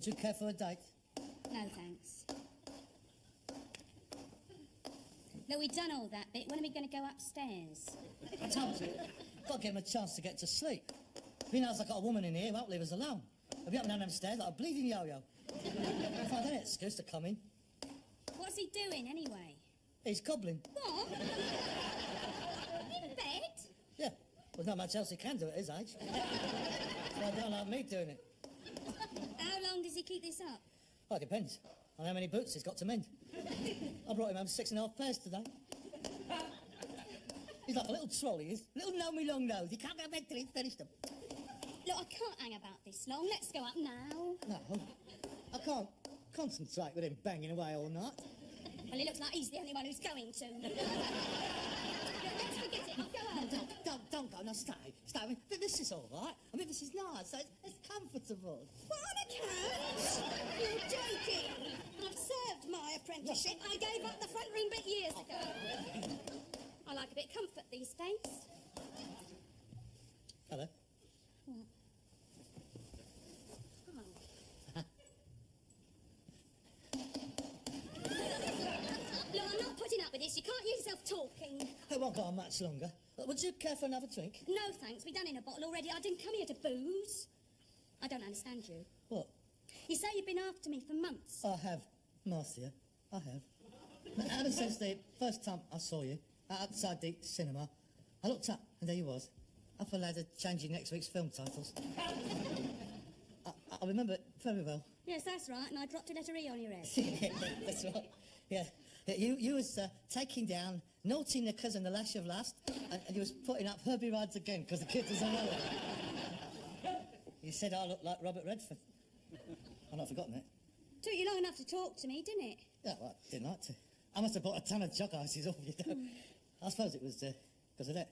Would you care for a date? No, thanks. Look, we've done all that bit. When are we going to go upstairs? I told you. Got to give him a chance to get to sleep. He knows I've got a woman in here who won't leave us alone. He'll be up and down them stairs like a bleeding yo-yo. Find any excuse to come in. What's he doing, anyway? He's cobbling. What? In bed? Yeah. There's not much else he can do at his age. Well, I don't like me doing it. How long does he keep this up? Well, it depends on how many boots he's got to mend. I brought him home 6.5 pairs today. He's like a little trolley, he is. Little know-me long nose. He can't go to bed till he's finished them. Look, I can't hang about this long. Let's go up now. No, I can't concentrate with him banging away all night. Well, it looks like he's the only one who's going to. Look, let's forget it. I'll go home. Don't go. No, stay. I mean, this is all right. I mean, this is nice. It's comfortable. What, on a couch? You're joking. I've served my apprenticeship. I gave up the front room bit years ago. I like a bit of comfort these days. Hello. What? Oh. Look, I'm not putting up with this. You can't use yourself talking. It won't go on much longer. Would you care for another drink? No, thanks. We've done in a bottle already. I didn't come here to booze. I don't understand you. What? You say you've been after me for months. I have, Marcia. I have. Ever since the first time I saw you outside the cinema, I looked up and there you was, up a ladder changing next week's film titles. I remember it very well. Yes, that's right, and I dropped a letter E on your head. Yeah, that's right. Yeah. You was taking down Naughty Knickers and The Lash of Lust, and you was putting up Herbie Rides Again, because the kids was on it. You said I looked like Robert Redford. I've not forgotten it. Took you long enough to talk to me, didn't it? Yeah, well, I didn't like to. I must have bought a ton of chalk ices off you, know. I suppose it was because of that.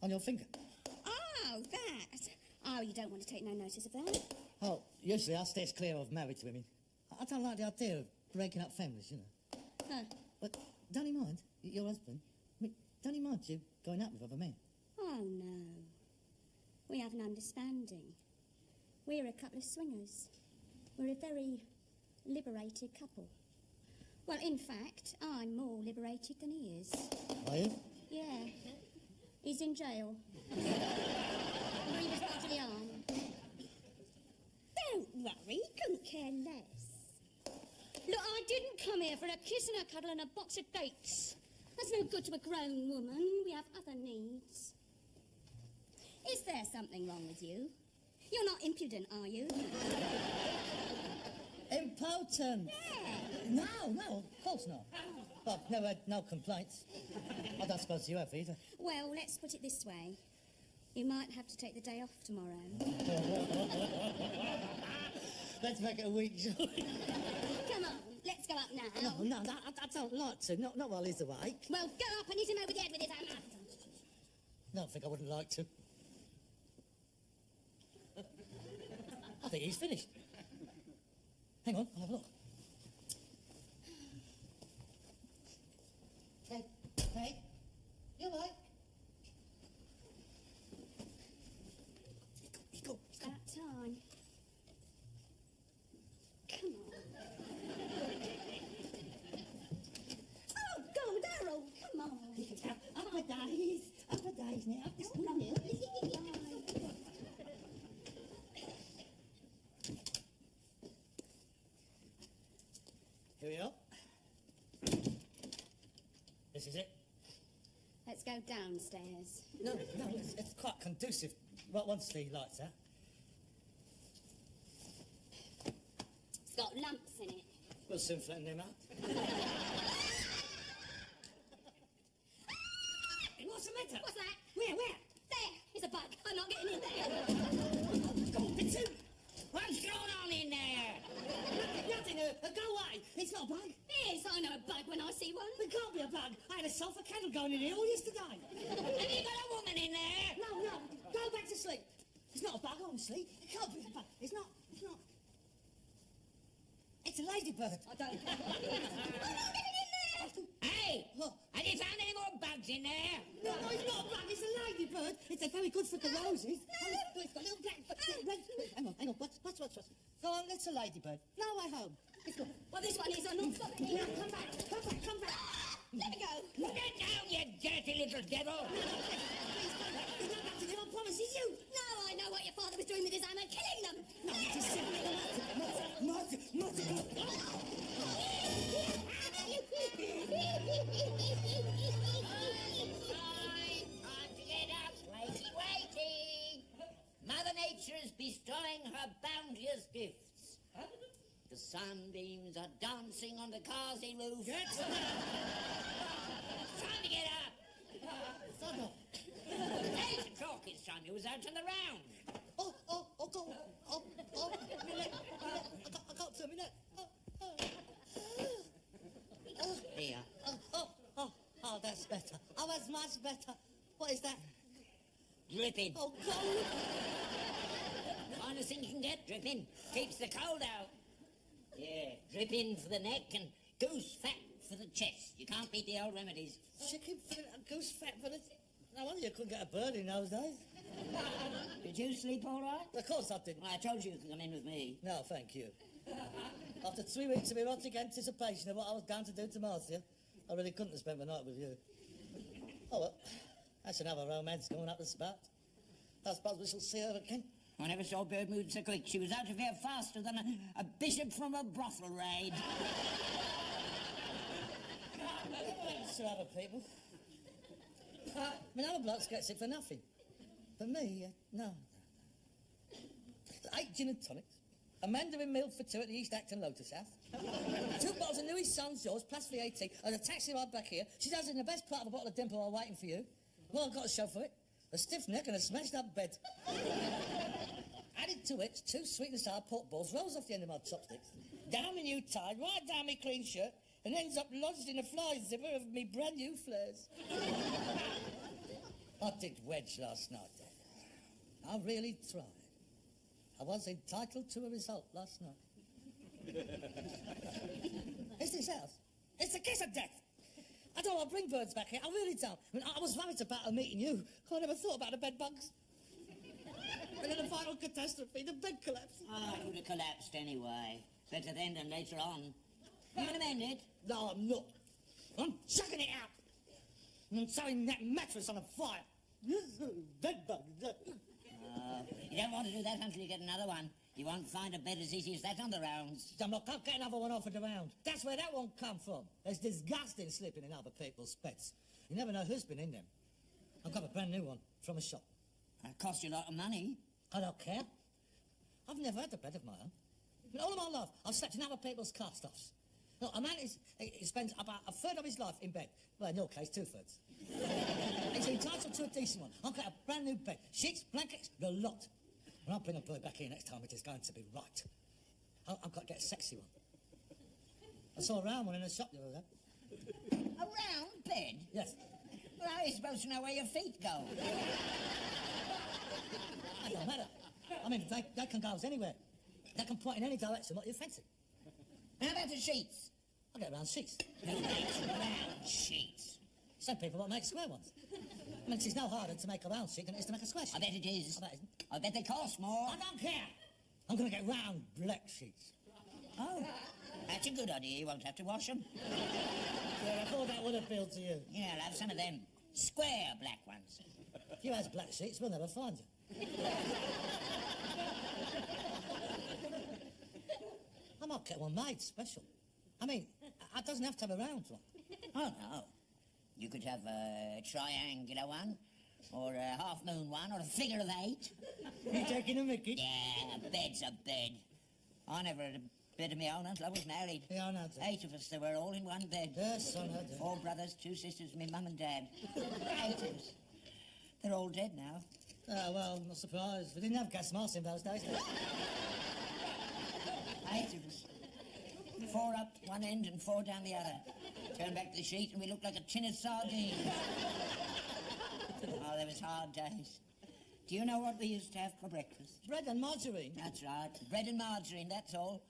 On your finger. Oh, that. Oh, you don't want to take no notice of that. Oh, usually I stay clear of married women. I don't like the idea of breaking up families, you know. Huh. But don't he mind, your husband? I mean, don't he mind you going out with other men? Oh, no. We have an understanding. We're a couple of swingers. We're a very liberated couple. Well, in fact, I'm more liberated than he is. Are you? Yeah. He's in jail. He was bodily harm. Don't worry, he couldn't care less. Look, I didn't come here for a kiss and a cuddle and a box of dates. That's no good to a grown woman. We have other needs. Is there something wrong with you? You're not impudent, are you? Impotent? Yeah. No, of course not. I've never had no complaints. I don't suppose you have either. Well, let's put it this way. You might have to take the day off tomorrow. Let's make it a week, shall we? Come on, let's go up now. No, I don't like to. Not while he's awake. Well, go up and hit him over the head with his hammer. No, I think I wouldn't like to. I think he's finished. Hang on, I'll have a look. Hey, you all right? Go. It's about time. Come on. Oh, go, Darryl, come on. Up a days now. Just come here. Here we are. This is it. Let's go downstairs. No, it's quite conducive. Right, once the lights out. It's got lumps in it. We'll soon flatten them out. What's the matter? What's that? Where? There! It's a bug. I'm not getting in there. It's him! What's going on in there? Nothing. Go away. It's not a bug. Yes, I know a bug when I see one. There can't be a bug. I had a sulphur candle going in here all yesterday. Have you got a woman in there? No. Go back to sleep. It's not a bug, honestly. It can't be a bug. It's not. It's a ladybird. I don't. I'm not getting in there! Hey! What? Have you found any more bugs in there. No, it's not a bug, it's a ladybird. It's very good for the roses. Oh, it's got little black, red... Hang on, watch. Go on, it's a ladybird. No way home. Let's go. Well, this one is. I'm not stopping No, here. come back. Let me go. Get down, you dirty little devil. Please, come back. There's no back to him, I promise, it's you. No, I know what your father was doing with his hammer, killing them. No, it's a silly little Martin. Time to get up, wakey. Mother Nature is bestowing her bounteous gifts. The sunbeams are dancing on the carsey roof. Time to get up. 8 o'clock, it's time you was out on the round. I got to a minute. Here. Oh, that's better. Oh, that's much better. What is that? Dripping. Oh, God. Finest thing you can get, dripping. Keeps the cold out. Yeah, dripping for the neck and goose fat for the chest. You can't beat the old remedies. Chicken fillet and goose fat for the... No wonder you couldn't get a bird in those days. Did you sleep all right? Of course I didn't. Well, I told you you could come in with me. No, thank you. After 3 weeks of erotic anticipation of what I was going to do to Marcia, I really couldn't have spent the night with you. Oh, well, that's another romance going up the spout. I suppose we shall see her again. I never saw bird move so quick. She was out of here faster than a bishop from a brothel raid. So other people. I mean, other blokes gets it for nothing. For me, no. 8 gin and tonics, a mandarin meal for 2 at the East Acton Lotus House, 2 bottles of Louis Sans Yours plus VAT, and a taxi ride back here. She does it in the best part of a bottle of Dimple while waiting for you. Well, I've got a show for it. A stiff neck and a smashed up bed. Added to it, 2 sweet and sour pork balls, rolls off the end of my chopsticks, down my new tie, right down my clean shirt, and ends up lodged in a fly zipper of me brand new flares. I did wedge last night, Dad. I really tried. I was entitled to a result last night. It's this house. It's the kiss of death. I don't want to bring birds back here. I really don't. I mean, I was worried about her meeting you. I never thought about the bed bugs. And then the final catastrophe, the bed collapsed. Oh, it would have collapsed anyway. Better then than later on. You gonna mend it? No, I'm not. I'm chucking it out. I'm throwing that mattress on a fire. Bed bugs. You don't want to do that until you get another one. You won't find a bed as easy as that on the rounds. I can't get another one offered around. That's where that one come from. It's disgusting sleeping in other people's beds. You never know who's been in them. I've got a brand new one from a shop. It cost you a lot of money. I don't care. I've never had a bed of my own. I mean, all of my life, I've slept in other people's cast-offs. No, a man he spends about a third of his life in bed. Well, in your case, 2/3. He's entitled to a decent one. I've got a brand new bed. Sheets, blankets, the lot. When I bring a boy back here next time, it is going to be right. I've got to get a sexy one. I saw a round one in a shop the other day. A round bed? Yes. Well, how are you supposed to know where your feet go? It don't matter. I mean, they can go anywhere. They can point in any direction what you fancy. How about the sheets? I get round sheets. Who makes round sheets? Some people won't make square ones. I mean, it's no harder to make a round sheet than it is to make a square sheet. I bet it is. I bet it isn't. I bet they cost more. I don't care. I'm going to get round black sheets. Oh, that's a good idea. You won't have to wash them. Yeah, I thought that would appeal to you. Yeah, I'll have some of them. Square black ones. If you has black sheets, we'll never find you. I might get one made special. I mean, it doesn't have to have a round one. Oh, no. You could have a triangular one, or a half-moon one, or a figure of 8. You taking a mickey? Yeah, a bed's a bed. I never had a bed of my own until I was married. Yeah, I know that. 8 of us, they were all in one bed. Yes, I know that. 4 brothers, 2 sisters, me mum and dad. 8 of us. They're all dead now. Oh, well, I'm not surprised. We didn't have gas masks in those days, did we? 8 of us. 4 up one end and 4 down the other. Turn back the sheet and we looked like a tin of sardines. Oh, they was hard days. Do you know what we used to have for breakfast? Bread and margarine. That's right. Bread and margarine, that's all.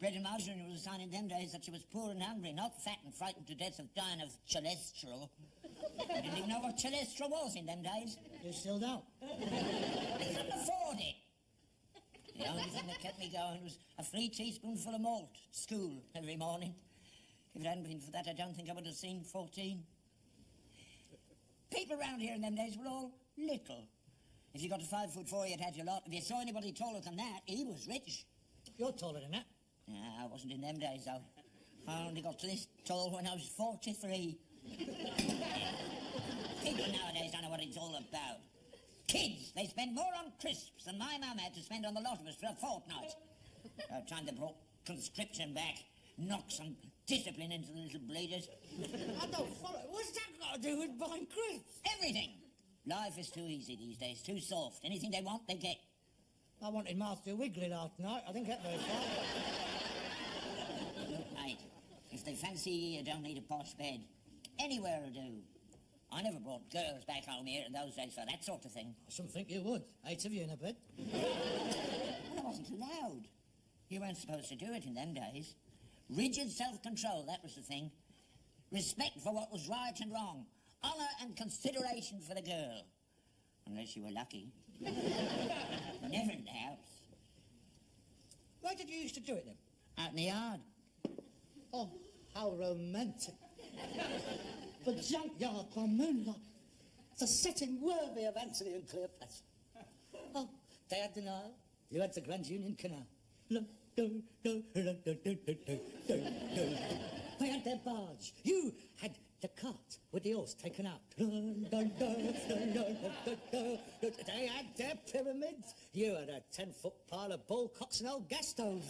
Bread and margarine was a sign in them days that she was poor and hungry, not fat and frightened to death of dying of cholesterol. I didn't even know what cholesterol was in them days. You still don't? I couldn't afford it. The only thing that kept me going was a free teaspoonful of malt at school every morning. If it hadn't been for that, I don't think I would have seen 14. People around here in them days were all little. If you got to 5'4", you'd had your lot. If you saw anybody taller than that, he was rich. You're taller than that. I wasn't in them days, though. I only got to this tall when I was 43. People nowadays don't know what it's all about. Kids, they spend more on crisps than my mum had to spend on the lot of us for a fortnight. By the time they brought conscription back, knocked some discipline into the little bleeders. I don't follow. What's that got to do with buying crisps? Everything. Life is too easy these days, too soft. Anything they want, they get. I wanted Master Wiggly last night. I didn't get very far. Look, mate, if they fancy you don't need a posh bed, anywhere will do. I never brought girls back home here in those days for that sort of thing. I shouldn't think you would. 8 of you in a bed. Well, I wasn't allowed. You weren't supposed to do it in them days. Rigid self-control, that was the thing. Respect for what was right and wrong. Honour and consideration for the girl. Unless you were lucky. Never in the house. Where did you used to do it then? Out in the yard. Oh, how romantic. The junkyard by moonlight. It's a setting worthy of Antony and Cleopatra. Oh, they had the Nile. You had the Grand Union Canal. They had their barge. You had the cart with the horse taken out. They had their pyramids. You had a 10-foot pile of ball cocks and old gas stoves.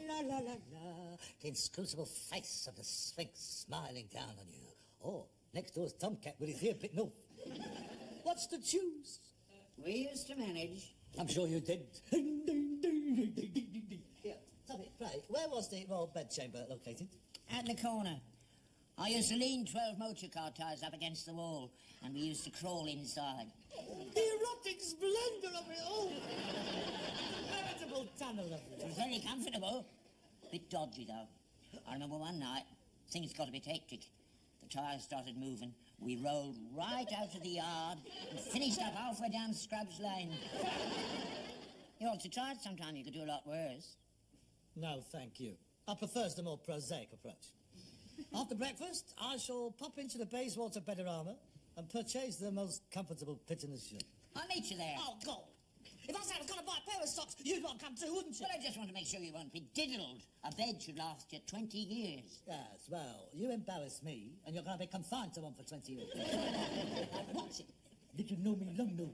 La, la, la, la. The inscrutable face of the Sphinx smiling down on you. Oh, next door's Tomcat with his ear bitten off. What's the juice? We used to manage. I'm sure you did. Yeah, tell me, right, where was the royal bedchamber located? At the corner. I used to lean 12 motor car tyres up against the wall, and we used to crawl inside. The erotic splendour of it all. Veritable tunnel of it. It was very comfortable. Bit dodgy, though. I remember one night, things got a bit hectic. The tyres started moving. We rolled right out of the yard and finished up halfway down Scrubs Lane. You ought to try it sometime. You could do a lot worse. No, thank you. I prefer the more prosaic approach. After breakfast, I shall pop into the Bayswater Bedorama and purchase the most comfortable pit in the shop. I'll meet you there. Oh, God. If I said I was going to buy a pair of socks, you'd want to come too, wouldn't you? Well, I just want to make sure you won't be diddled. A bed should last you 20 years. Yes, well, you embarrass me, and you're going to be confined to one for 20 years. Watch it. Did you know me long, no?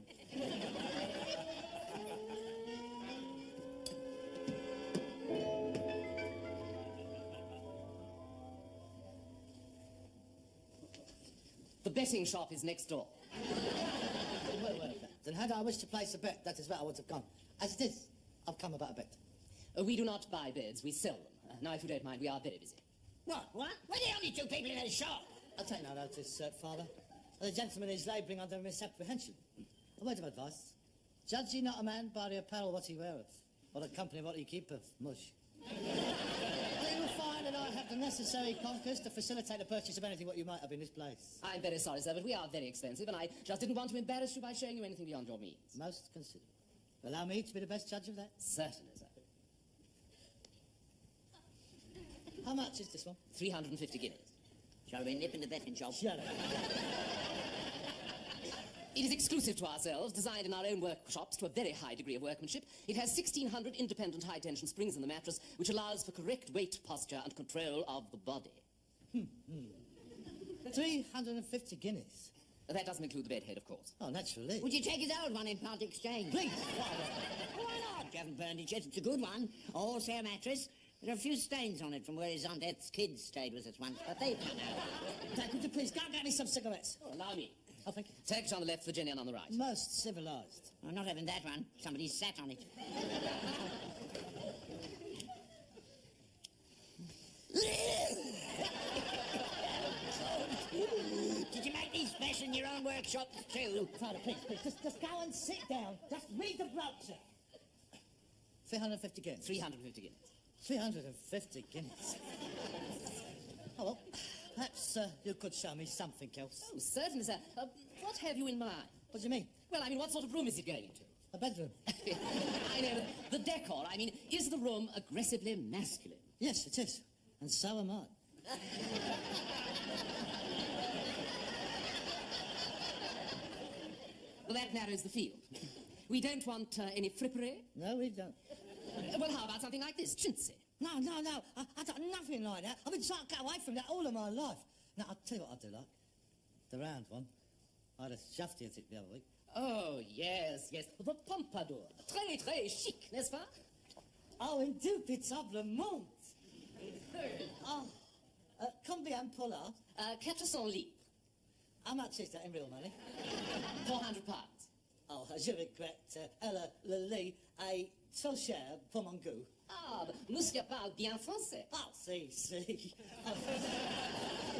The betting shop is next door. Well, then had I wished to place a bet, that is where I would have gone. As it is, I've come about a bet. We do not buy beds, we sell them. Now, if you don't mind, we are very busy. What? We're the only two people in the shop. I'll take no notice, Father. The gentleman is labouring under misapprehension. A word of advice. Judge ye not a man by the apparel what he weareth, or the company what he keepeth, mush. You will find that I have the necessary conquers to facilitate the purchase of anything what you might have in this place. I'm very sorry, sir, but we are very expensive, and I just didn't want to embarrass you by showing you anything beyond your means. Most considerable. Allow me to be the best judge of that. Certainly, sir. How much is this one? 350 guineas. Shall we nip in the betting shop? Shut up. It is exclusive to ourselves, designed in our own workshops to a very high degree of workmanship. It has 1,600 independent high-tension springs in the mattress, which allows for correct weight, posture, and control of the body. 350 guineas. That doesn't include the bedhead, of course. Oh, naturally. Would you take his old one in part exchange? Please, Why not? You haven't burned it yet. It's a good one. A horsehair mattress. There are a few stains on it from where his Aunt Eth's kids stayed with us once, but they've run out. Dad, could you please go and get me some cigarettes? Oh, allow me. Oh, thank you. Turkish on the left, Virginian on the right. Most civilised. I'm not having that one. Somebody sat on it. Did you make these special in your own workshop too? Father, please, just go and sit down. Just read the brochure. 350 guineas. 350 guineas. 350 guineas. Oh, well, Perhaps you could show me something else. Oh, certainly, sir. What have you in mind? What do you mean? Well, I mean, what sort of room is it going into? A bedroom? I know, the decor. I mean, is the room aggressively masculine? Yes, it is. And so am I. Well, that narrows the field. We don't want any frippery. No, we don't. Well, how about something like this? Chintzy. No. I don't nothing like that. I've been trying to get away from that all of my life. Now, I'll tell you what I do like. The round one. I had a shafty at it the other week. Oh, yes. The pompadour. Très, très chic, n'est-ce pas? Oh, indubitablement. Oh, combien pour là? 400 livres. How much is that in real money? 400 pounds. Oh, je regrette, elle le lit et trop cher pour mon goût. Ah, but monsieur parle bien français. Oh, see. Oh,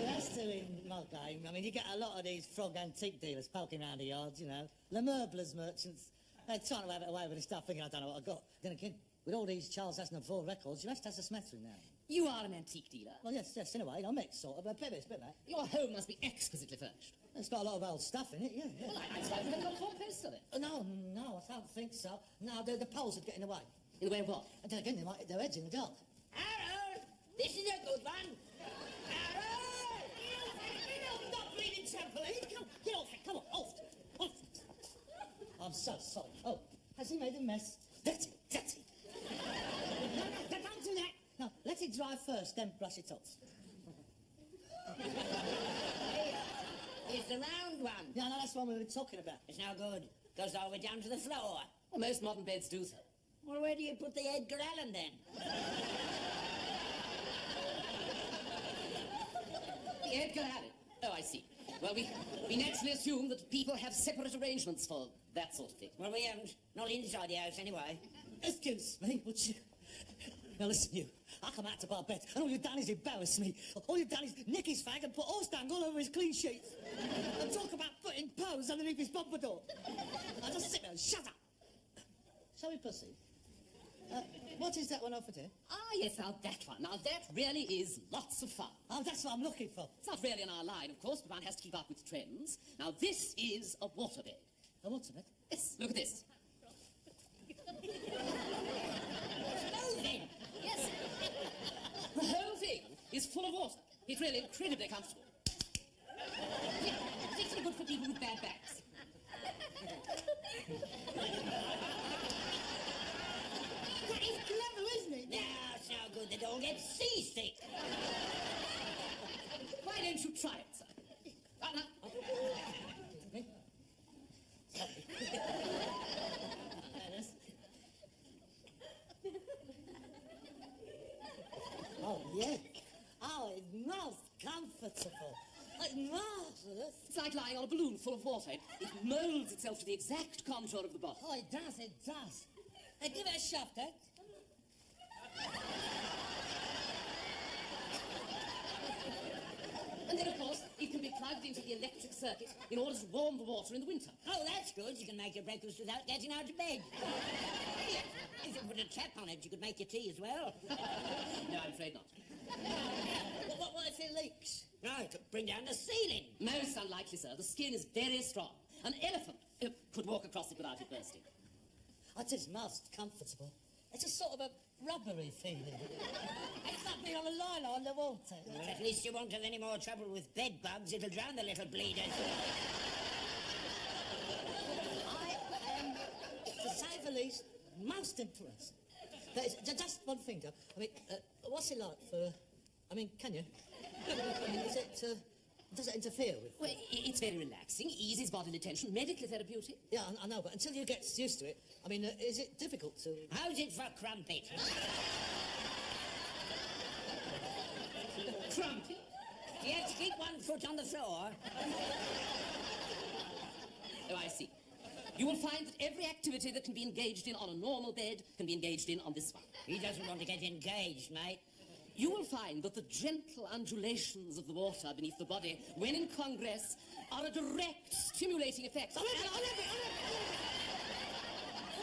that's still in my game. I mean, you get a lot of these frog antique dealers poking around the yards, you know. The meubles merchants. They're trying to have it away with this stuff, thinking I don't know what I got. Then again, with all these Charles Aznavour records, you must have a smattering now. You are an antique dealer. Well, yes, in a way. I'm sort of. A bit, mate. Your home must be exquisitely furnished. It's got a lot of old stuff in it, yeah. Well, I suppose you haven't got a full post of it. No, I don't think so. No, the poles would get in the way. In the way of what? And then again, they might hit their heads in the dark. Harold, this is a good one. Harold! Not bleeding trampoline. Get off it. Come on, off. I'm so sorry. Oh, has he made a mess? Dirty. No, don't do that. No, let it dry first, then brush it off. It's the round one. Yeah, no, that's the one we were talking about. It's no good. Goes all the way down to the floor. Well, most modern beds do so. Well, where do you put the Edgar Allan then? The Edgar Allan. Oh, I see. Well, we naturally assume that people have separate arrangements for that sort of thing. Well, we haven't. Not inside the house, anyway. Excuse me, would you? Now listen, you. I come out to buy a bed, and all you've done is embarrass me. All you've done is nick his fag and put horse dung all over his clean sheets. And talk about putting pearls underneath his pompadour. I just sit there and shut up. Shall we proceed? What is that one offered here? Ah, yes, now that one. Now, that really is lots of fun. Oh, that's what I'm looking for. It's not really in our line, of course, but one has to keep up with trends. Now, this is a waterbed. A waterbed? Yes, look at this. Loathing! Yes. The whole thing is full of water. It's really incredibly comfortable. Particularly good for people with bad backs. That is clever, isn't it? No, it's no good. They don't get seasick. Why don't you try it, sir? Now. Oh, yeah. Oh, it's most comfortable. It's marvellous. It's like lying on a balloon full of water. It molds itself to the exact contour of the bottom. Oh, it does. Hey, give it a shove, Dad. And then, of course, it can be plugged into the electric circuit in order to warm the water in the winter. Oh, that's good. You can make your breakfast without getting out of bed. If you put a tap on it, you could make your tea as well. No, I'm afraid not. What if it leaks? No, it could bring down the ceiling. Most unlikely, sir. The skin is very strong. An elephant could walk across it without it bursting. It is most comfortable. It's a sort of a rubbery feeling. It's like being on a line on the water. Well, at least you won't have any more trouble with bed bugs. It'll drown the little bleeders. I am, to say the least, most impressed. There's just one thing, though. I mean, what's it like for... I mean, can you? I mean, does it interfere with... Well, it's very relaxing, eases bodily tension, medically therapeutic. Yeah, I know, but until you get used to it, I mean, is it difficult to... How's it for crumpet? Crumpy? Do you have to keep one foot on the floor? Oh, I see. You will find that every activity that can be engaged in on a normal bed can be engaged in on this one. He doesn't want to get engaged, mate. You will find that the gentle undulations of the water beneath the body, when in congress, are a direct stimulating effect. I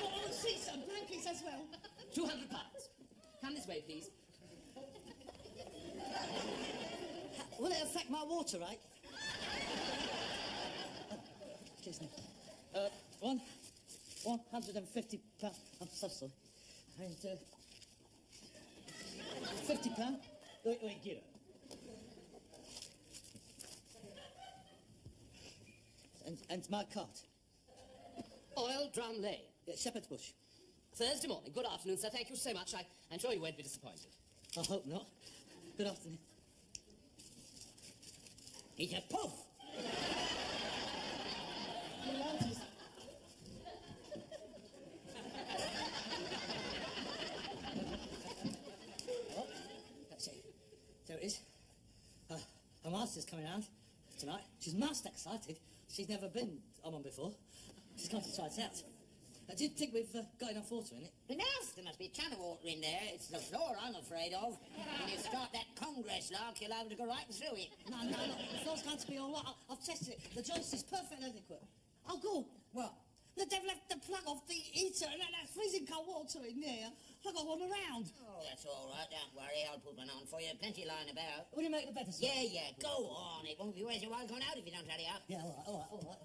want to see some blankets as well. £200. Come this way, please. Will it affect my water rate. Excuse me. 150 pounds. I'm so sorry. And, £50. Wait, give it. And my card. Oil Drum Lane. Yeah, Shepherd's Bush. Thursday morning. Good afternoon, sir. Thank you so much. I'm sure you won't be disappointed. I hope not. Good afternoon. He's a puff. Oh, that's it. There it is. Her master's coming round tonight. She's most excited. She's never been on before. She's come to try it out. Do you think we've got enough water in it? Enough? There must be a ton of water in there. It's the floor I'm afraid of. When you start that Congress lark, you'll have to go right through it. No. The floor's going to be all right. I've tested it. The joist is perfectly adequate. Oh, good. What? They've left the plug off the heater and that freezing cold water in there. I've got one around. Oh, that's all right. Don't worry. I'll put one on for you. Plenty lying about. Will you make the bed, sir? Yeah. Go on. It won't be worth your while going out if you don't hurry up. Yeah, all right.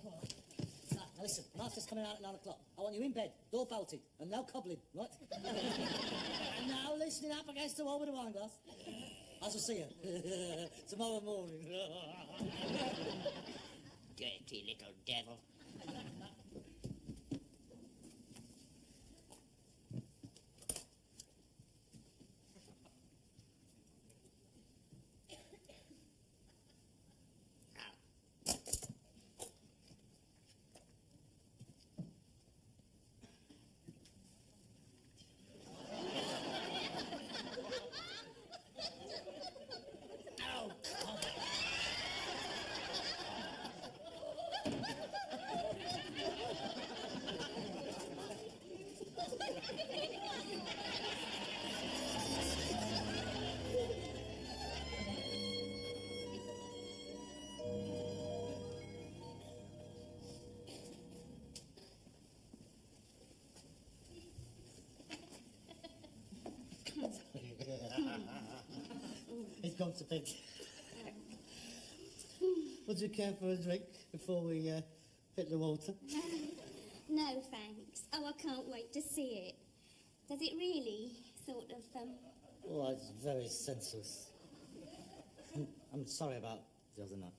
Now listen, master's coming out at 9 o'clock. I want you in bed, door bolted, and no cobbling, right? And now listening up against the wall with a wine glass. I shall see you tomorrow morning. Dirty little devil. He's gone to bed. Would you care for a drink before we hit the water? No, thanks. Oh, I can't wait to see it. Does it really sort of, Oh, it's very senseless. I'm sorry about the other night.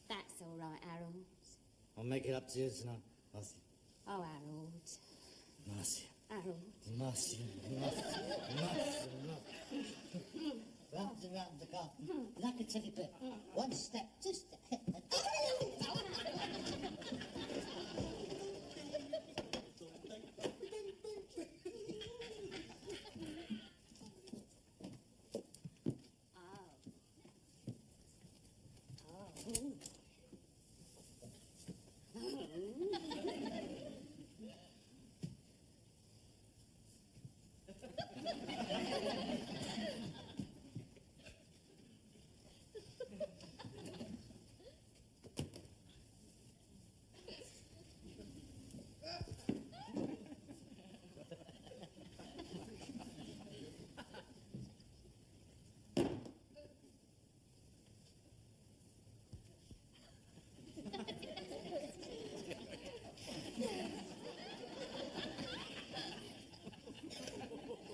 That's all right, Harold. I'll make it up to you tonight, Marcy. Oh, Harold. Marcy. Harold. Marcy. Round and round the garden, like a teddy bear. One step, two steps.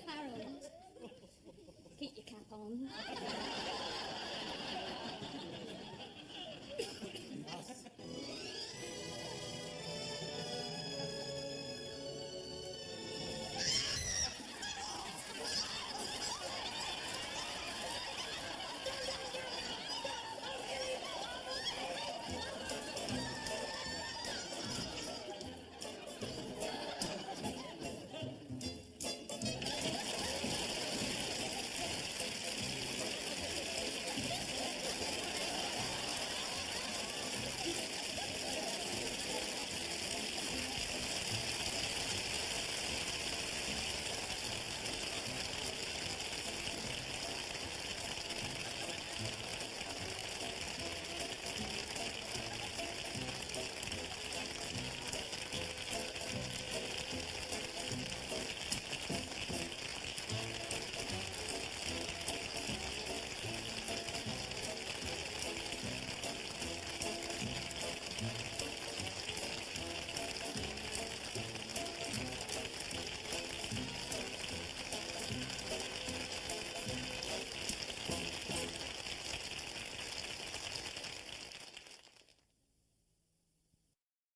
Harold, keep your cap on.